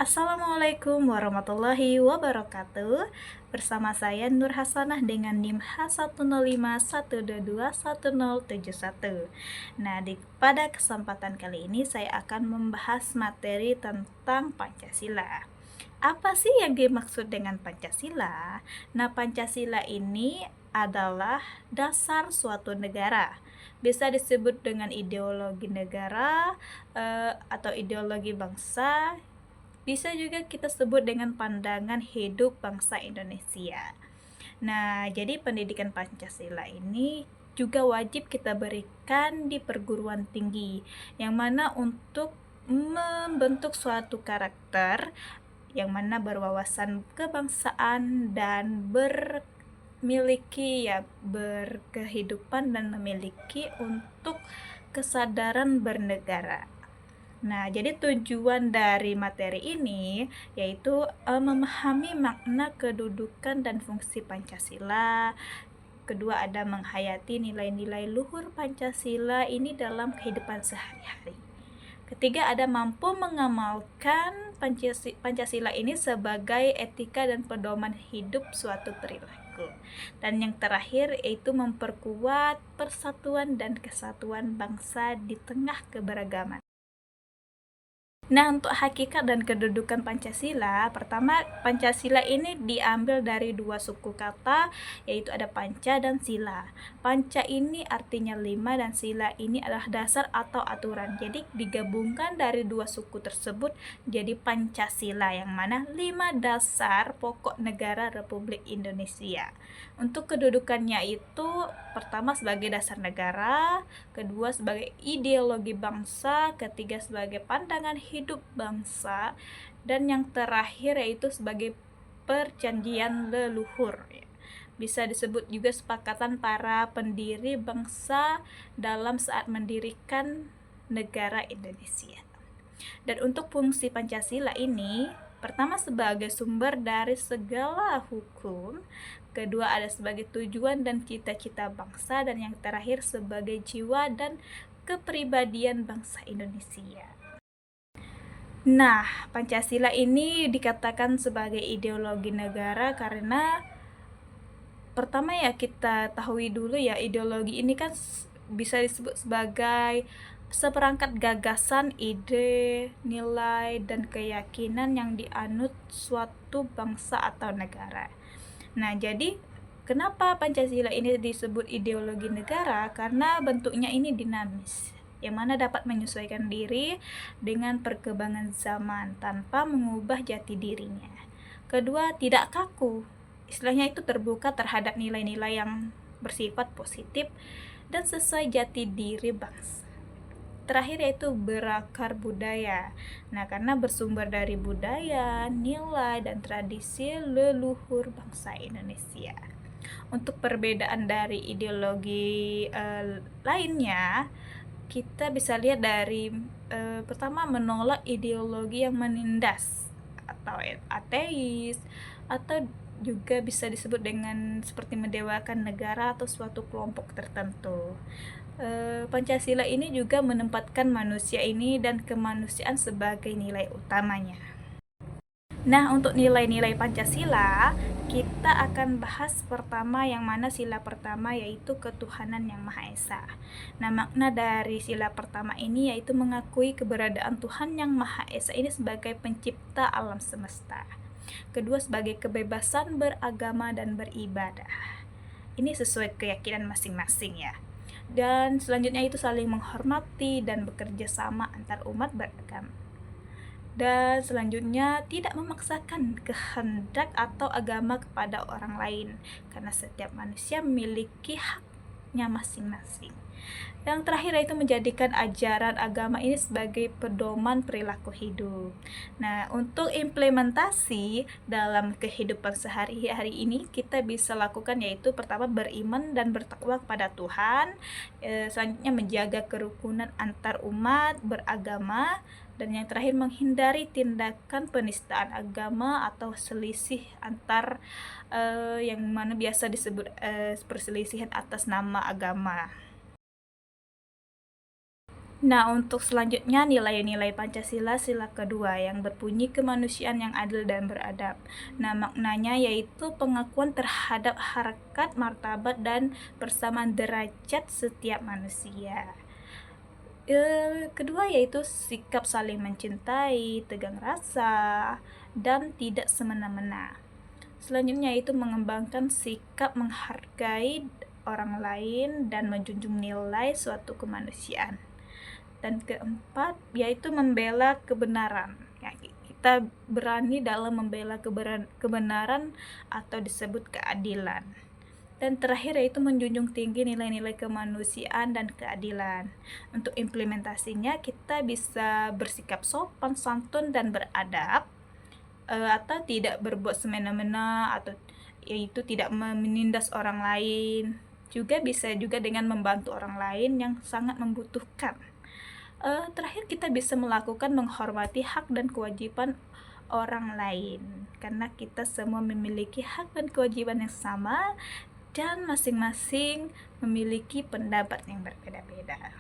Assalamualaikum warahmatullahi wabarakatuh. Bersama saya Nur Hasanah dengan NIM H10512211071. Nah, pada kesempatan kali ini saya akan membahas materi tentang Pancasila. Apa sih yang dimaksud dengan Pancasila? Nah, Pancasila ini adalah dasar suatu negara. Bisa disebut dengan ideologi negara atau ideologi bangsa. Bisa juga kita sebut dengan pandangan hidup bangsa Indonesia. Nah, jadi pendidikan Pancasila ini juga wajib kita berikan di perguruan tinggi, yang mana untuk membentuk suatu karakter yang mana berwawasan kebangsaan dan berkehidupan dan memiliki untuk kesadaran bernegara. Nah, jadi tujuan dari materi ini yaitu memahami makna kedudukan dan fungsi Pancasila. Kedua, ada menghayati nilai-nilai luhur Pancasila ini dalam kehidupan sehari-hari. Ketiga, ada mampu mengamalkan Pancasila ini sebagai etika dan pedoman hidup suatu perilaku. Dan yang terakhir yaitu memperkuat persatuan dan kesatuan bangsa di tengah keberagaman. Nah, untuk hakikat dan kedudukan Pancasila, pertama, Pancasila ini diambil dari dua suku kata, yaitu ada panca dan sila. Panca ini artinya 5 dan sila ini adalah dasar atau aturan. Jadi digabungkan dari dua suku tersebut jadi Pancasila, yang mana 5 dasar pokok negara Republik Indonesia. Untuk kedudukannya itu pertama sebagai dasar negara, kedua sebagai ideologi bangsa, ketiga sebagai pandangan hidup bangsa, dan yang terakhir yaitu sebagai perjanjian leluhur. Bisa disebut juga sepakatan para pendiri bangsa dalam saat mendirikan negara Indonesia. Dan untuk fungsi Pancasila ini, pertama sebagai sumber dari segala hukum, kedua ada sebagai tujuan dan cita-cita bangsa, dan yang terakhir sebagai jiwa dan kepribadian bangsa Indonesia. Nah, Pancasila ini dikatakan sebagai ideologi negara karena pertama ya kita tahu dulu ya, ideologi ini kan bisa disebut sebagai seperangkat gagasan, ide, nilai, dan keyakinan yang dianut suatu bangsa atau negara. Nah, jadi kenapa Pancasila ini disebut ideologi negara? Karena bentuknya ini dinamis, yang mana dapat menyesuaikan diri dengan perkembangan zaman tanpa mengubah jati dirinya. Kedua, tidak kaku. Istilahnya itu terbuka terhadap nilai-nilai yang bersifat positif dan sesuai jati diri bangsa. Terakhir yaitu berakar budaya. Nah, karena bersumber dari budaya, nilai, dan tradisi leluhur bangsa Indonesia. Untuk perbedaan dari ideologi lainnya, kita bisa lihat dari pertama, menolak ideologi yang menindas atau ateis, atau juga bisa disebut dengan seperti mendewakan negara atau suatu kelompok tertentu. Pancasila ini juga menempatkan manusia ini dan kemanusiaan sebagai nilai utamanya. Nah, untuk nilai-nilai Pancasila, kita akan bahas pertama yang mana sila pertama yaitu ketuhanan yang Maha Esa. Nah, makna dari sila pertama ini yaitu mengakui keberadaan Tuhan yang Maha Esa ini sebagai pencipta alam semesta. Kedua, sebagai kebebasan beragama dan beribadah. Ini sesuai keyakinan masing-masing ya. Dan selanjutnya itu saling menghormati dan bekerja sama antar umat beragama. Dan selanjutnya tidak memaksakan kehendak atau agama kepada orang lain, karena setiap manusia memiliki haknya masing-masing. Yang terakhir yaitu menjadikan ajaran agama ini sebagai pedoman perilaku hidup. Nah, untuk implementasi dalam kehidupan sehari-hari ini kita bisa lakukan yaitu pertama beriman dan bertakwa kepada Tuhan, selanjutnya menjaga kerukunan antar umat beragama, dan yang terakhir menghindari tindakan penistaan agama atau selisih antar yang mana biasa disebut perselisihan atas nama agama. Nah, untuk selanjutnya nilai-nilai Pancasila sila kedua yang berbunyi kemanusiaan yang adil dan beradab. Nah, maknanya yaitu pengakuan terhadap harkat, martabat, dan persamaan derajat setiap manusia. Kedua yaitu sikap saling mencintai, tegang rasa, dan tidak semena-mena. Selanjutnya yaitu mengembangkan sikap menghargai orang lain dan menjunjung nilai suatu kemanusiaan. Dan keempat yaitu membela kebenaran. Ya, kita berani dalam membela kebenaran atau disebut keadilan. Dan terakhir yaitu menjunjung tinggi nilai-nilai kemanusiaan dan keadilan. Untuk implementasinya kita bisa bersikap sopan, santun, dan beradab, atau tidak berbuat semena-mena, atau yaitu tidak menindas orang lain. Juga bisa juga dengan membantu orang lain yang sangat membutuhkan. Terakhir kita bisa melakukan menghormati hak dan kewajiban orang lain, karena kita semua memiliki hak dan kewajiban yang sama dan masing-masing memiliki pendapat yang berbeda-beda.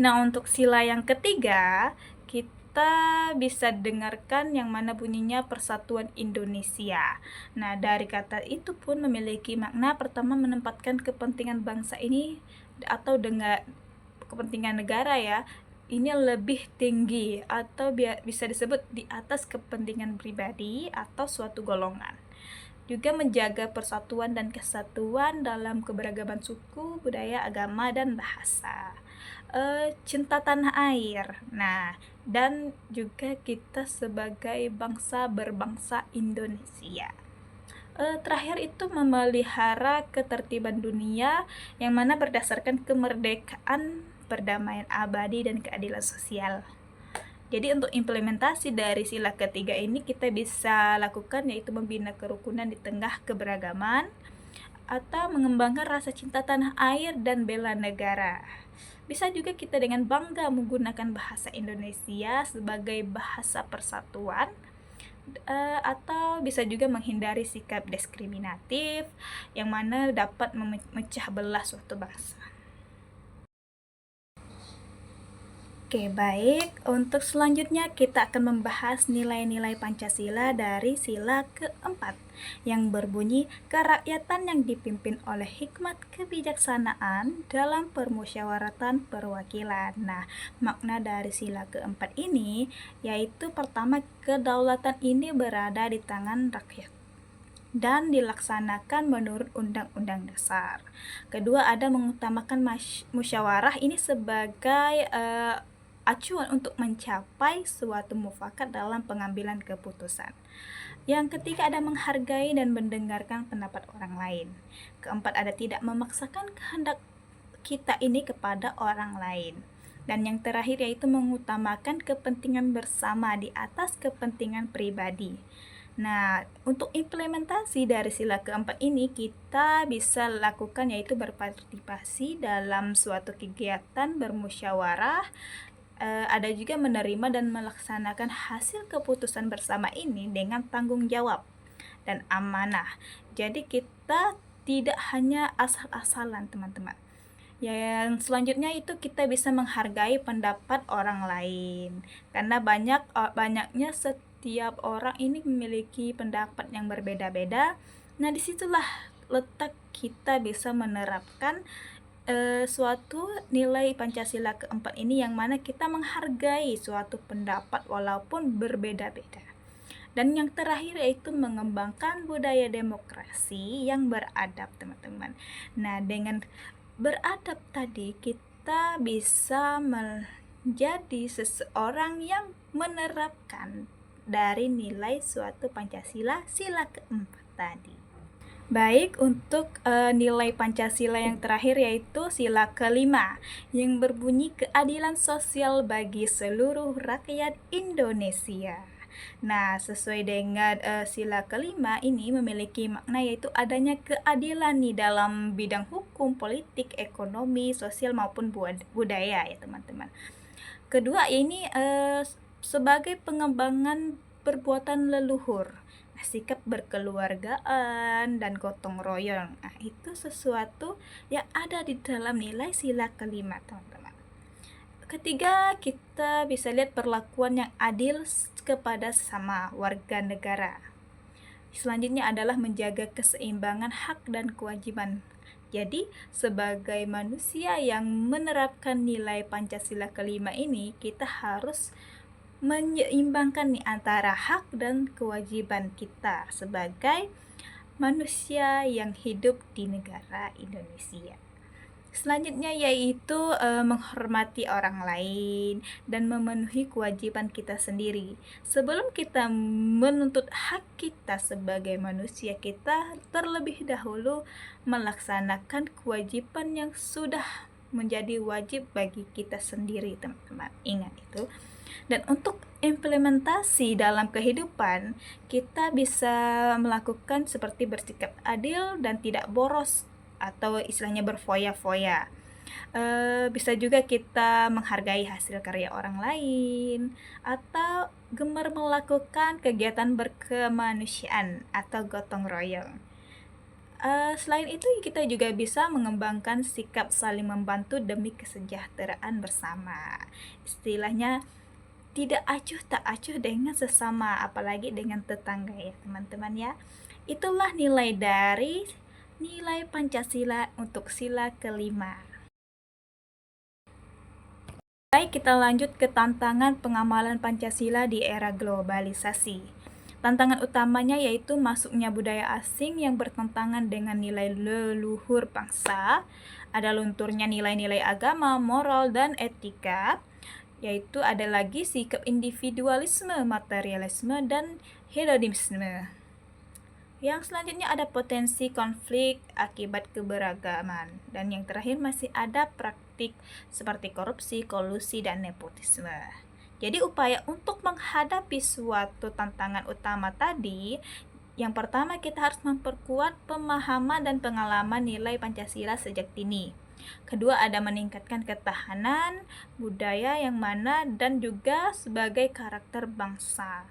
Nah, untuk sila yang ketiga, kita bisa dengarkan yang mana bunyinya Persatuan Indonesia. Nah, dari kata itu pun memiliki makna pertama menempatkan kepentingan bangsa ini atau dengan kepentingan negara ya, ini lebih tinggi atau bisa disebut di atas kepentingan pribadi atau suatu golongan. Juga menjaga persatuan dan kesatuan dalam keberagaman suku, budaya, agama, dan bahasa. Cinta tanah air. Nah, dan juga kita sebagai bangsa berbangsa Indonesia. Terakhir itu memelihara ketertiban dunia yang mana berdasarkan kemerdekaan, perdamaian abadi, dan keadilan sosial. Jadi untuk implementasi dari sila ketiga ini kita bisa lakukan yaitu membina kerukunan di tengah keberagaman atau mengembangkan rasa cinta tanah air dan bela negara. Bisa juga kita dengan bangga menggunakan bahasa Indonesia sebagai bahasa persatuan, atau bisa juga menghindari sikap diskriminatif yang mana dapat memecah belah suatu bangsa. Oke, baik. Untuk selanjutnya kita akan membahas nilai-nilai Pancasila dari sila keempat yang berbunyi kerakyatan yang dipimpin oleh hikmat kebijaksanaan dalam permusyawaratan perwakilan. Nah, makna dari sila keempat ini yaitu pertama, kedaulatan ini berada di tangan rakyat dan dilaksanakan menurut Undang-Undang Dasar. Kedua, ada mengutamakan musyawarah ini sebagai acuan untuk mencapai suatu mufakat dalam pengambilan keputusan. Yang ketiga, ada menghargai dan mendengarkan pendapat orang lain. Keempat, ada tidak memaksakan kehendak kita ini kepada orang lain. Dan yang terakhir yaitu mengutamakan kepentingan bersama di atas kepentingan pribadi. Nah, untuk implementasi dari sila keempat ini kita bisa lakukan yaitu berpartisipasi dalam suatu kegiatan bermusyawarah, ada juga menerima dan melaksanakan hasil keputusan bersama ini dengan tanggung jawab dan amanah. Jadi kita tidak hanya asal-asalan, teman-teman. Yang selanjutnya itu kita bisa menghargai pendapat orang lain, karena banyaknya setiap orang ini memiliki pendapat yang berbeda-beda. Nah, disitulah letak kita bisa menerapkan suatu nilai Pancasila keempat ini yang mana kita menghargai suatu pendapat walaupun berbeda-beda. Dan yang terakhir yaitu mengembangkan budaya demokrasi yang beradab, teman-teman. Nah, dengan beradab tadi kita bisa menjadi seseorang yang menerapkan dari nilai suatu Pancasila sila keempat tadi. Baik, untuk nilai Pancasila yang terakhir yaitu sila kelima yang berbunyi keadilan sosial bagi seluruh rakyat Indonesia. Nah, sesuai dengan sila kelima ini memiliki makna yaitu adanya keadilan nih dalam bidang hukum, politik, ekonomi, sosial maupun budaya ya teman-teman. Kedua ini sebagai pengembangan perbuatan leluhur sikap berkeluargaan dan gotong royong. Nah, itu sesuatu yang ada di dalam nilai sila kelima, teman-teman. Ketiga, kita bisa lihat perlakuan yang adil kepada sesama warga negara. Selanjutnya adalah menjaga keseimbangan hak dan kewajiban. Jadi, sebagai manusia yang menerapkan nilai Pancasila kelima ini, kita harus menyeimbangkan nih antara hak dan kewajiban kita sebagai manusia yang hidup di negara Indonesia. Selanjutnya yaitu menghormati orang lain dan memenuhi kewajiban kita sendiri. Sebelum kita menuntut hak kita sebagai manusia, kita terlebih dahulu melaksanakan kewajiban yang sudah menjadi wajib bagi kita sendiri, teman-teman. Ingat itu. Dan untuk implementasi dalam kehidupan, kita bisa melakukan seperti bersikap adil dan tidak boros atau istilahnya berfoya-foya. Bisa juga kita menghargai hasil karya orang lain atau gemar melakukan kegiatan berkemanusiaan atau gotong royong. Selain itu, kita juga bisa mengembangkan sikap saling membantu demi kesejahteraan bersama. Istilahnya tidak acuh tak acuh dengan sesama, apalagi dengan tetangga ya teman-teman ya. Itulah nilai dari nilai Pancasila untuk sila kelima. Baik, kita lanjut ke tantangan pengamalan Pancasila di era globalisasi. Tantangan utamanya yaitu masuknya budaya asing yang bertentangan dengan nilai leluhur bangsa, ada lunturnya nilai-nilai agama, moral, dan etika, yaitu ada lagi sikap individualisme, materialisme, dan hedonisme. Yang selanjutnya ada potensi konflik akibat keberagaman. Dan yang terakhir masih ada praktik seperti korupsi, kolusi, dan nepotisme. Jadi upaya untuk menghadapi suatu tantangan utama tadi, yang pertama kita harus memperkuat pemahaman dan pengalaman nilai Pancasila sejak dini. Kedua, ada meningkatkan ketahanan budaya yang mana dan juga sebagai karakter bangsa.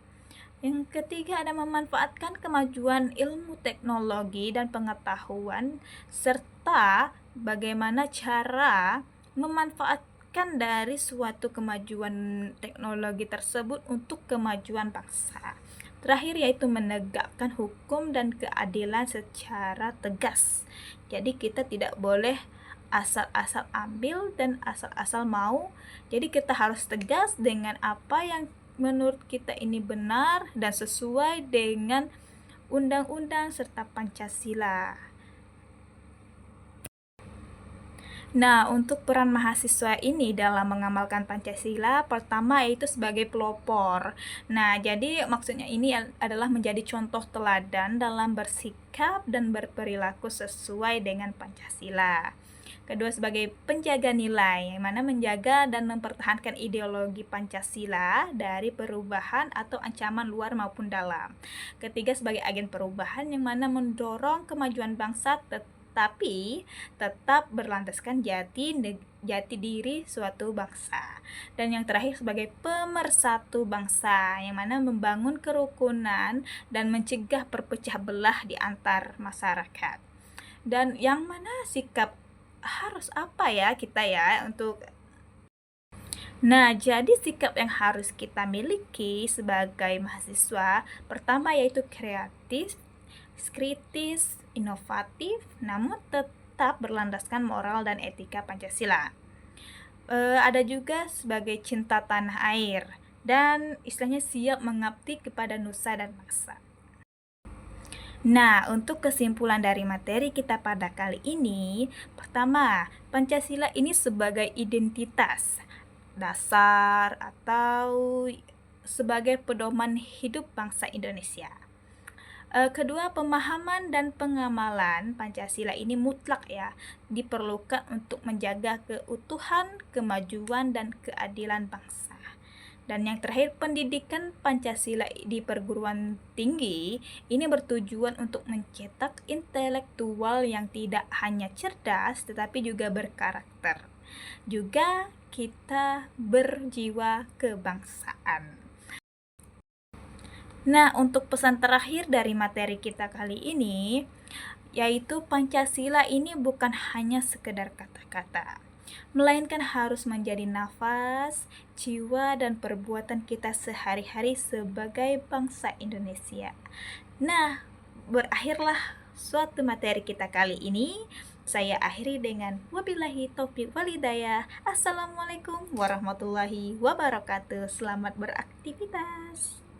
Yang ketiga, ada memanfaatkan kemajuan ilmu teknologi dan pengetahuan serta bagaimana cara memanfaatkan dari suatu kemajuan teknologi tersebut untuk kemajuan bangsa. Terakhir yaitu menegakkan hukum dan keadilan secara tegas. Jadi kita tidak boleh asal-asal ambil dan asal-asal mau. Jadi kita harus tegas dengan apa yang menurut kita ini benar dan sesuai dengan undang-undang serta Pancasila. Nah, untuk peran mahasiswa ini dalam mengamalkan Pancasila, pertama yaitu sebagai pelopor. Nah, jadi maksudnya ini adalah menjadi contoh teladan dalam bersikap dan berperilaku sesuai dengan Pancasila. Kedua, sebagai penjaga nilai, yang mana menjaga dan mempertahankan ideologi Pancasila dari perubahan atau ancaman luar maupun dalam. Ketiga, sebagai agen perubahan yang mana mendorong kemajuan bangsa tapi tetap berlandaskan jati diri suatu bangsa. Dan yang terakhir sebagai pemersatu bangsa, yang mana membangun kerukunan dan mencegah perpecah belah di antar masyarakat. Dan yang mana sikap harus apa ya kita ya untuk jadi sikap yang harus kita miliki sebagai mahasiswa, pertama yaitu kreatif, kritis, inovatif, namun tetap berlandaskan moral dan etika Pancasila. Ada juga sebagai cinta tanah air dan istilahnya siap mengabdi kepada nusa dan bangsa. Nah, untuk kesimpulan dari materi kita pada kali ini, pertama, Pancasila ini sebagai identitas dasar atau sebagai pedoman hidup bangsa Indonesia. Kedua, pemahaman dan pengamalan Pancasila ini mutlak ya, diperlukan untuk menjaga keutuhan, kemajuan, dan keadilan bangsa. Dan yang terakhir, pendidikan Pancasila di perguruan tinggi ini bertujuan untuk mencetak intelektual yang tidak hanya cerdas tetapi juga berkarakter. Juga kita berjiwa kebangsaan. Nah, untuk pesan terakhir dari materi kita kali ini, yaitu Pancasila ini bukan hanya sekedar kata-kata, melainkan harus menjadi nafas, jiwa, dan perbuatan kita sehari-hari sebagai bangsa Indonesia. Nah, berakhirlah suatu materi kita kali ini. Saya akhiri dengan wabillahi taufik walhidayah. Assalamualaikum warahmatullahi wabarakatuh. Selamat beraktivitas.